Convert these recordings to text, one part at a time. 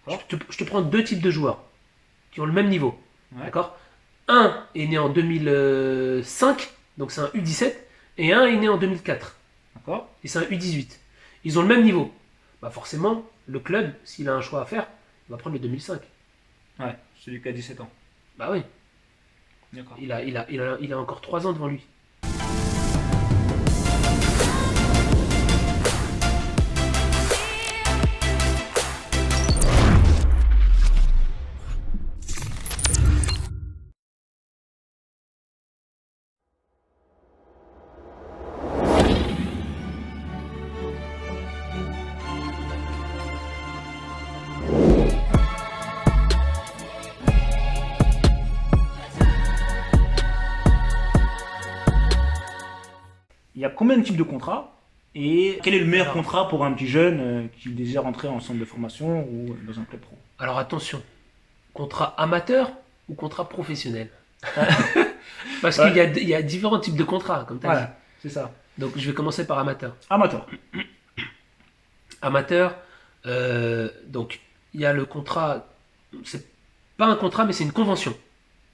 Je te prends deux types de joueurs qui ont le même niveau. Ouais. D'accord. Un est né en 2005, donc c'est un U17, et un est né en 2004, D'accord. et c'est un U18. Ils ont le même niveau. Bah forcément, le club, s'il a un choix à faire, il va prendre le 2005. Ouais, celui qui a 17 ans. Bah oui, D'accord. il a encore 3 ans devant lui. Il y a combien de types de contrats et quel est le meilleur Alors. contrat pour un petit jeune qui désire rentrer en centre de formation ou dans un club pro? Alors attention, contrat amateur ou contrat professionnel. Parce Ouais. qu'il y a différents types de contrats, comme tu as dit. Voilà, c'est ça. Donc je vais commencer par amateur. Amateur. Amateur, donc il y a le contrat, c'est pas un contrat mais c'est une convention.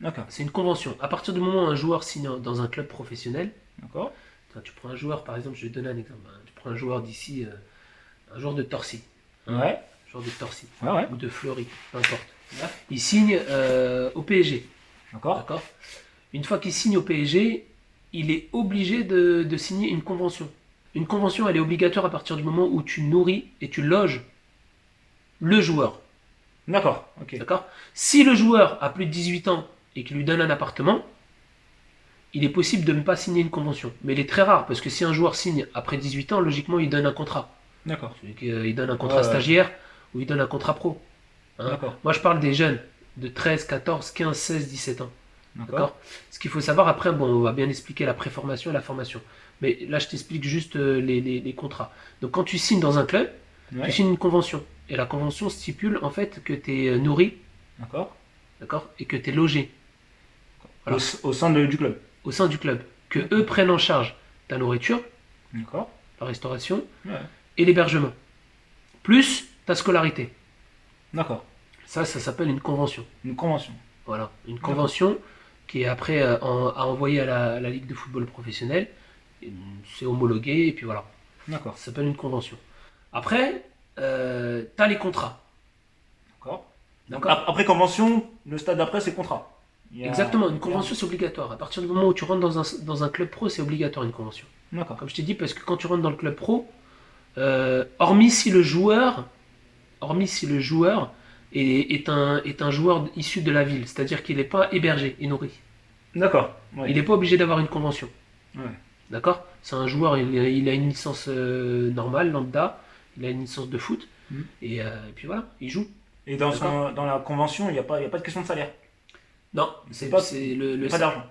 D'accord. C'est une convention. À partir du moment où un joueur signe dans un club professionnel, D'accord. tu prends un joueur, par exemple, je vais te donner un exemple. Tu prends un joueur d'ici, un joueur de Torcy. Ouais. Un joueur de Torcy. Ouais, ouais. Ou de Fleury, peu importe. Ouais. Il signe au PSG. D'accord. D'accord. Une fois qu'il signe au PSG, il est obligé de signer une convention. Une convention, elle est obligatoire à partir du moment où tu nourris et tu loges le joueur. D'accord. Ok. D'accord. Si le joueur a plus de 18 ans et qu'il lui donne un appartement, il est possible de ne pas signer une convention. Mais il est très rare, parce que si un joueur signe après 18 ans, logiquement, il donne un contrat. D'accord. Il donne un contrat Ouais. stagiaire ou il donne un contrat pro. Hein. D'accord. Moi, je parle des jeunes de 13, 14, 15, 16, 17 ans. D'accord. D'accord. Ce qu'il faut savoir, après, bon, on va bien expliquer la préformation et la formation. Mais là, je t'explique juste les contrats. Donc, quand tu signes dans un club, Ouais. tu signes une convention. Et la convention stipule, en fait, que tu es nourri, D'accord. d'accord, et que tu es logé. Voilà. Au sein du club. Au sein du club. Que eux prennent en charge ta nourriture, D'accord. la restauration Ouais. et l'hébergement. Plus ta scolarité. D'accord. Ça s'appelle une convention. Une convention. Voilà. Une convention qui est après à envoyer à la Ligue de football professionnel. C'est homologué et puis voilà. D'accord. Ça s'appelle une convention. Après, tu as les contrats. D'accord. D'accord. Après convention, le stade d'après, c'est contrat. Il y a- Exactement, une convention c'est obligatoire. À partir du moment où tu rentres dans un club pro, c'est obligatoire une convention. D'accord. Comme je t'ai dit, parce que quand tu rentres dans le club pro, hormis si le joueur est un joueur issu de la ville, c'est-à-dire qu'il n'est pas hébergé et nourri. D'accord. Ouais. Il n'est pas obligé d'avoir une convention. Ouais. D'accord. C'est un joueur, il a une licence normale, lambda, il a une licence de foot, Mhm. et puis voilà, il joue. Et dans, D'accord. dans la convention, il n'y a pas de question de salaire. Non, C'est pas- c'est Il n'y a pas d'argent.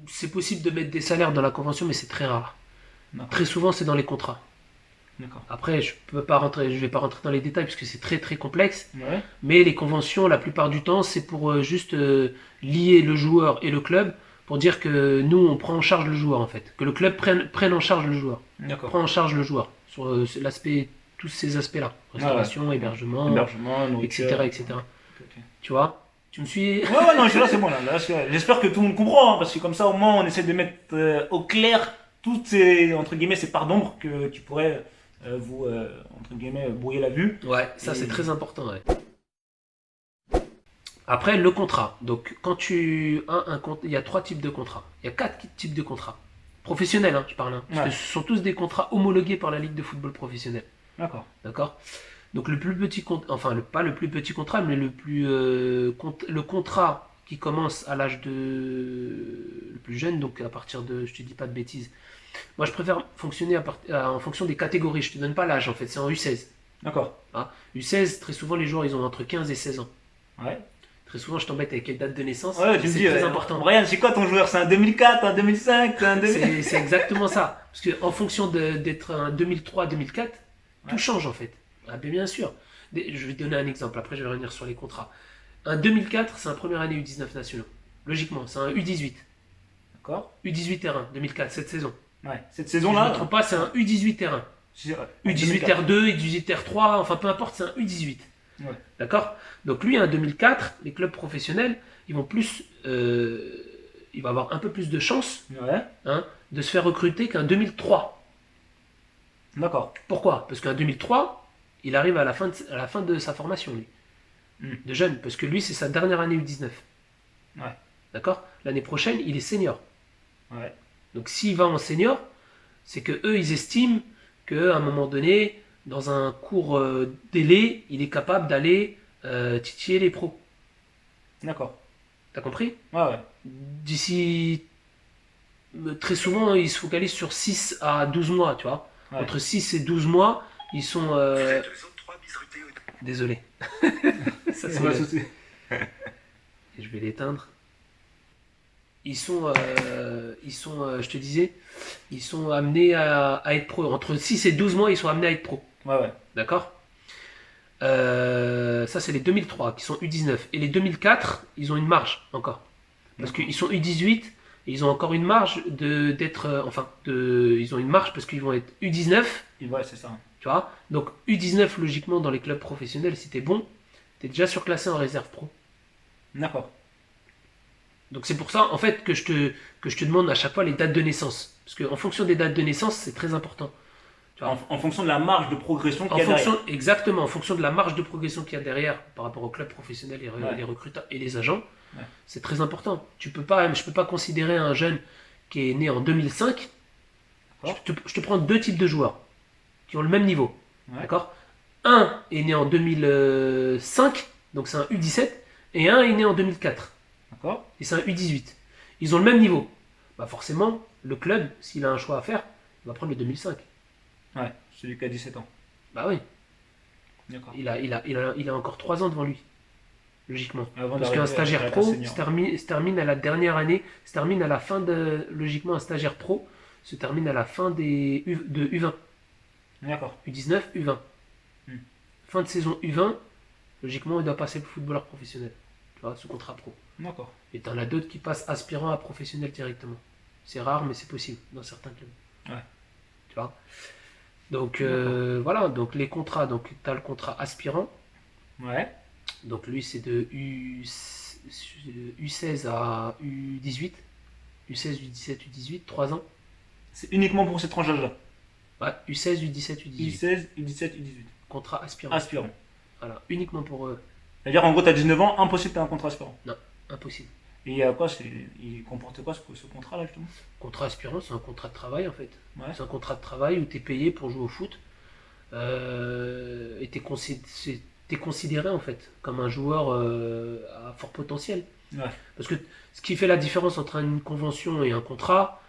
c'est possible de mettre des salaires dans la convention, mais c'est très rare. D'accord. Très souvent, c'est dans les contrats. D'accord. Après, je vais pas rentrer dans les détails parce que c'est très très complexe. Ouais. Mais les conventions, la plupart du temps, c'est pour juste lier le joueur et le club pour dire que nous, on prend en charge le joueur en fait, que le club prenne en charge le joueur, D'accord. prend en charge le joueur sur l'aspect, tous ces aspects-là, restauration, hébergement, Hébergement, nourriture. etc., etc. Ok. Tu vois? Tu me suis? Ouais, non, je suis là, c'est bon. Là, j'espère que tout le monde comprend, hein, parce que comme ça, au moins, on essaie de mettre au clair toutes ces, entre guillemets, ces parts d'ombre que tu pourrais, entre guillemets, brouiller la vue. Ouais, ça Et- c'est très important. Ouais. Après, le contrat. Donc, quand il y a 3 types de contrats. Il y a 4 types de contrats. Professionnels, hein, je parle. Hein, parce Ouais. que ce sont tous des contrats homologués par la Ligue de football professionnel. D'accord. D'accord. Donc, le plus petit contrat, enfin, pas le plus petit contrat, mais le contrat qui commence à l'âge le plus jeune, donc à partir de, je te dis pas de bêtises. Moi, je préfère fonctionner en fonction des catégories. Je te donne pas l'âge, en fait, c'est en U16. D'accord. Hein. U16, très souvent, les joueurs, ils ont entre 15 et 16 ans. Ouais. Très souvent, je t'embête avec les dates de naissance. Ouais, tu me C'est dis, très important. Brian, c'est quoi ton joueur? C'est un 2004, un 2005, c'est un 2000? C'est exactement ça. Parce qu'en fonction d'être un 2003-2004, tout Ouais. change en fait. Ah, bien sûr. Je vais te donner un exemple, après je vais revenir sur les contrats. Un 2004, c'est un première année U19 nationaux. Logiquement, c'est un U18. D'accord. U18 R1, 2004, cette saison. Ouais. Cette Si je ne saison-là. me trompe pas, c'est un U18 R1. c'est- U18 2004. R2, U18 R3, enfin peu importe, c'est un U18. Ouais. D'accord? Donc lui, en 2004, les clubs professionnels, ils vont plus, il va avoir un peu plus de chances, Ouais. hein, de se faire recruter qu'un 2003. D'accord. Pourquoi? Parce qu'un 2003, il arrive à la fin de sa formation, lui, Hmm. de jeune, parce que lui, c'est sa dernière année U19. Ouais. D'accord? L'année prochaine, il est senior. Ouais. Donc s'il va en senior, c'est que eux, ils estiment qu'à un moment donné, dans un court délai, il est capable d'aller titiller les pros. D'accord. T'as compris? Ouais, ouais. D'ici, très souvent, ils se focalisent sur 6 à 12 mois, tu vois. Ouais. Entre 6 et 12 mois, ils sont... Désolé. Ça, Y a c'est pas de le... souci. Je vais l'éteindre. Ils sont je te disais, ils sont amenés à être pro. Entre 6 et 12 mois, ils sont amenés à être pro. Ouais, ouais. D'accord? Ça, c'est les 2003 qui sont U19. Et les 2004, ils ont une marge encore. Parce D'accord. qu'ils sont U18 et ils ont encore une marge d'être. Ils ont une marge parce qu'ils vont être U19, Ouais, c'est ça. tu vois. Donc U19, logiquement, dans les clubs professionnels, si t'es bon, t'es déjà surclassé en réserve pro. D'accord. Donc c'est pour ça, en fait, que je te demande à chaque fois les dates de naissance. Parce qu'en fonction des dates de naissance, c'est très important. Tu vois. En fonction de la marge de progression qu'il En y a derrière. fonction, exactement, en fonction de la marge de progression qu'il y a derrière par rapport au club professionnel, Ouais. les recruteurs et les agents, Ouais. c'est très important. Je peux pas considérer un jeune qui est né en 2005. D'accord. Je te prends deux types de joueurs qui ont le même niveau. Ouais. D'accord? Un est né en 2005, donc c'est un U17, et un est né en 2004, D'accord. et c'est un U18. Ils ont le même niveau. Bah forcément, le club, s'il a un choix à faire, il va prendre le 2005. Ouais. Celui qui a 17 ans. Bah oui, D'accord. il a encore 3 ans devant lui, logiquement. Avant Parce qu'un d'arriver à stagiaire être un pro senior. se termine à la dernière année, se termine à la fin de. Logiquement, un stagiaire pro se termine à la fin de U20. D'accord. U19, U20. Hmm. Fin de saison U20, logiquement, il doit passer pour footballeur professionnel. Tu vois, sous contrat pro. D'accord. Et t'en as d'autres qui passent aspirant à professionnel directement. C'est rare, mais c'est possible dans certains clubs. Ouais. Tu vois. Donc D'accord. voilà, donc les contrats, donc tu as le contrat aspirant. Ouais. Donc lui c'est de U16 à U18. U16, U17, U18, 3 ans. C'est uniquement pour cette tranche d'âge-là. Ouais, U16, U17, U18. U16, U17, U18. Contrat aspirant. Aspirant. Voilà, uniquement pour eux. C'est-à-dire, en gros, t'as 19 ans, impossible t'as un contrat aspirant. Non, impossible. Et quoi il comporte quoi ce contrat-là, justement? Contrat aspirant, c'est un contrat de travail en fait. Ouais. C'est un contrat de travail où tu es payé pour jouer au foot. Et tu es considéré en fait comme un joueur à fort potentiel. Ouais. Parce que ce qui fait la différence entre une convention et un contrat,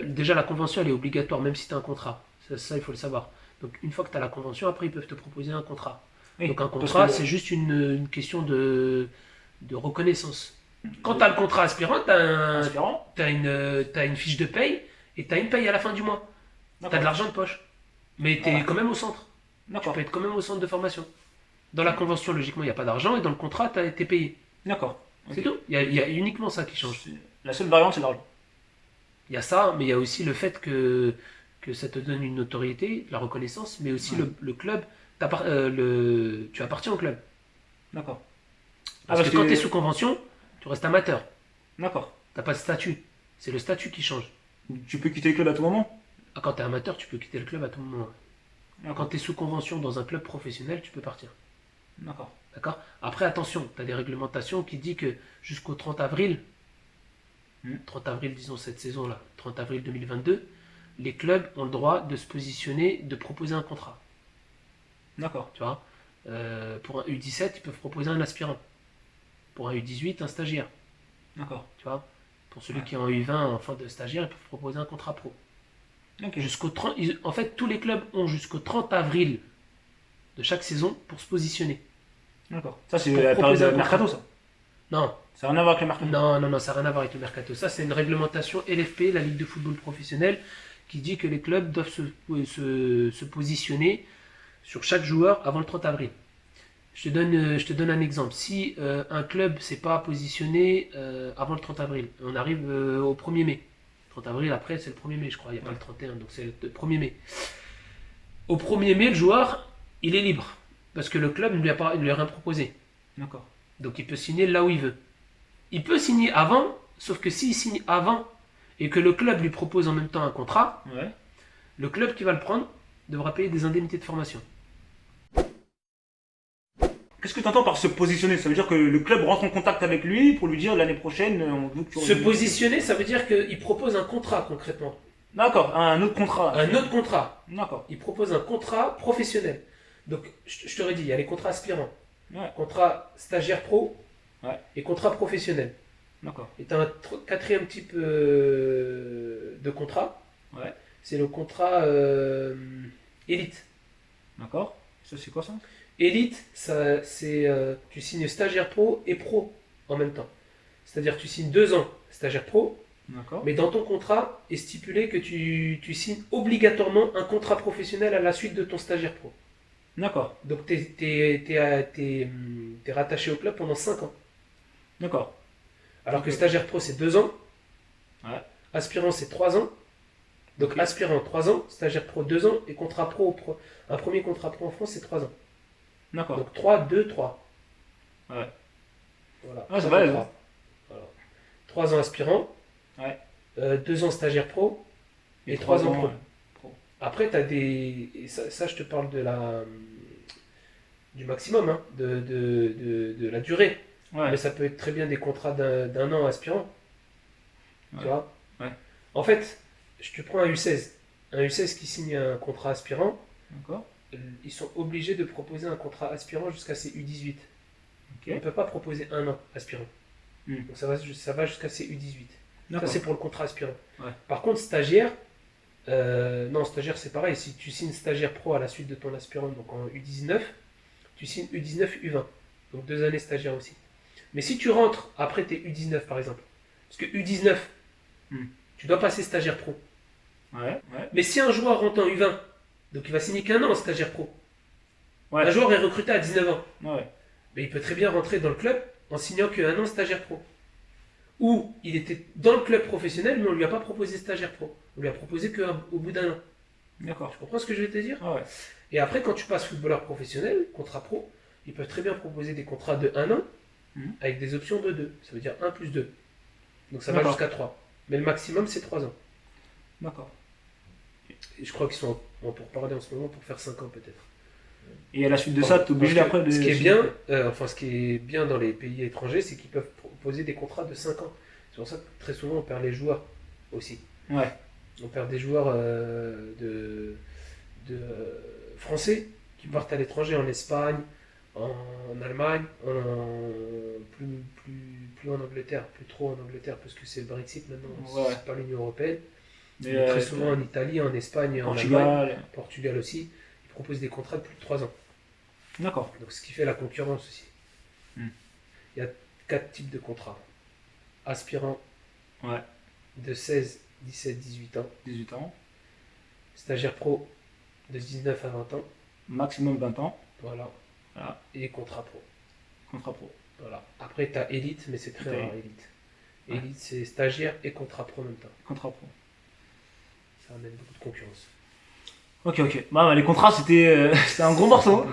déjà la convention elle est obligatoire même si tu as un contrat. Ça, il faut le savoir. Donc une fois que tu as la convention, après ils peuvent te proposer un contrat. Oui, Donc un parce contrat que c'est juste une question de reconnaissance. Quand tu as le contrat aspirant, tu as, aspirant. t'as une fiche de paye et tu as une paye à la fin du mois. Tu as de D'accord. l'argent de poche. Mais tu es Voilà. quand même au centre. Tu D'accord. peux être quand même au centre de formation. Dans la convention, logiquement, il n'y a pas d'argent et dans le contrat, tu as été payé. D'accord. C'est Ok. tout. Il y a uniquement ça qui change. La seule variante, c'est l'argent. Il y a ça, mais il y a aussi le fait que ça te donne une notoriété, la reconnaissance, mais aussi Ouais. le club. Tu appartiens au club. D'accord. Parce que quand tu es sous convention, tu restes amateur. D'accord. Tu n'as pas de statut. C'est le statut qui change. Tu peux quitter le club à tout moment? Ah, quand tu es amateur, tu peux quitter le club à tout moment. Quand D'accord. tu es sous convention dans un club professionnel, tu peux partir. D'accord. D'accord? Après, attention, tu as des réglementations qui disent que jusqu'au 30 avril, 30 avril, disons cette saison-là, 30 avril 2022, les clubs ont le droit de se positionner, de proposer un contrat. D'accord. Tu vois? Pour un U17, ils peuvent proposer un aspirant. Pour un U18, un stagiaire. D'accord. Tu vois? Pour celui Ouais. qui est en U20, en fin de stagiaire, ils peuvent proposer un contrat pro. Ok. Jusqu'au 30, en fait, tous les clubs ont jusqu'au 30 avril de chaque saison pour se positionner. D'accord. Ça, c'est Pour la période proposer de un mercato, contrat. ça. Non, Ça n'a rien à voir avec le mercato. non, ça n'a rien à voir avec le mercato. Ça, c'est une réglementation LFP, la Ligue de football professionnel, qui dit que les clubs doivent se positionner sur chaque joueur avant le 30 avril. Je te donne un exemple. Si un club ne s'est pas positionné avant le 30 avril, on arrive au 1er mai. 30 avril, après, c'est le 1er mai, je crois. Il n'y a pas le 31, donc c'est le 1er mai. Au 1er mai, le joueur, il est libre. Parce que le club ne lui a rien proposé. D'accord. Donc il peut signer là où il veut. Il peut signer avant, sauf que s'il signe avant et que le club lui propose en même temps un contrat, Ouais. le club qui va le prendre devra payer des indemnités de formation. Qu'est-ce que tu entends par se positionner? Ça veut dire que le club rentre en contact avec lui pour lui dire l'année prochaine, on veut que tu Se reviennes. positionner, ça veut dire qu'il propose un contrat concrètement. D'accord, un autre contrat. Un autre contrat. D'accord. Il propose un contrat professionnel. Donc, je t'aurais dit, il y a les contrats aspirants, Ouais. contrat stagiaire pro Ouais. et contrat professionnel. D'accord. Et tu as un quatrième type de contrat, Ouais. c'est le contrat élite. D'accord. Ça, c'est quoi ça? Élite, ça, c'est tu signes stagiaire pro et pro en même temps. C'est-à-dire tu signes 2 ans stagiaire pro, D'accord. mais dans ton contrat est stipulé que tu signes obligatoirement un contrat professionnel à la suite de ton stagiaire pro. D'accord. Donc tu es rattaché au club pendant 5 ans. D'accord. Alors que Ok. stagiaire pro c'est 2 ans, Ouais. aspirant c'est 3 ans. Donc Ok. aspirant 3 ans, stagiaire pro 2 ans et contrat pro, un premier contrat pro en France c'est 3 ans. D'accord. Donc 3, 2, 3. Ouais. Voilà. Ah, c'est 3 vrai. 3. Voilà. 3 ans aspirant, Ouais. 2 ans stagiaire pro et 3 ans pro. Après, tu as des. Et ça, je te parle du maximum, hein, de la durée. Ouais. Mais ça peut être très bien des contrats d'un an aspirant. Tu Ouais. vois. Ouais. En fait, je te prends un U16. Un U16 qui signe un contrat aspirant, D'accord. ils sont obligés de proposer un contrat aspirant jusqu'à ses U18. On ne Ok. peut pas proposer un an aspirant. Hmm. Donc ça va jusqu'à ses U18. Ça, D'accord. c'est pour le contrat aspirant. Ouais. Par contre, stagiaire, non, stagiaire, c'est pareil. Si tu signes stagiaire pro à la suite de ton aspirant, donc en U19, tu signes U19, U20. Donc 2 années stagiaire aussi. Mais si tu rentres après tes U19, par exemple, parce que U19, Hmm. tu dois passer stagiaire pro. Ouais. Ouais. Mais si un joueur rentre en U20, donc il va signer qu'un an en stagiaire pro, Ouais. un joueur est recruté à 19 ans, Ouais. mais il peut très bien rentrer dans le club en signant qu'un an stagiaire pro. Ou il était dans le club professionnel, mais on ne lui a pas proposé stagiaire pro. On lui a proposé qu'au bout d'un an. D'accord. Tu comprends ce que je vais te dire? Ah ouais. Et après, quand tu passes footballeur professionnel, contrat pro, ils peuvent très bien proposer des contrats de 1 an Mhm. avec des options de 2. Ça veut dire 1 plus 2. Donc ça va D'accord. jusqu'à 3. Mais le maximum, c'est 3 ans. D'accord. Et je crois qu'ils sont en pourparlers en ce moment pour faire 5 ans peut-être. Et à la suite de ça, t'es obligé Parce que après de. ce qui est bien, ce qui est bien dans les pays étrangers, c'est qu'ils peuvent proposer des contrats de 5 ans. C'est pour ça que très souvent on perd les joueurs aussi. Ouais. On perd des joueurs français qui partent à l'étranger, en Espagne, en Allemagne, plus en Angleterre, plus trop en Angleterre parce que c'est le Brexit maintenant, Ouais. c'est pas l'Union Européenne. Mais Mais très souvent en Italie, en Espagne, en Allemagne, Portugal. Portugal aussi, ils proposent des contrats de plus de 3 ans. D'accord. Donc ce qui fait la concurrence aussi. Hmm. Il y a 4 types de contrats. Aspirant Ouais. de 16, 17, 18 ans. 18 ans. Stagiaire pro de 19 à 20 ans. Maximum 20 ans. Voilà. Voilà. Et contrat pro. Contrat pro. Voilà. Après, tu as élite, mais c'est très Ok. rare, élite. Ouais. Élite, c'est stagiaire et contrat pro en même temps. Contrat pro. Ça amène beaucoup de concurrence. Ok, ok. Bah, les contrats, c'était c'était un gros morceau.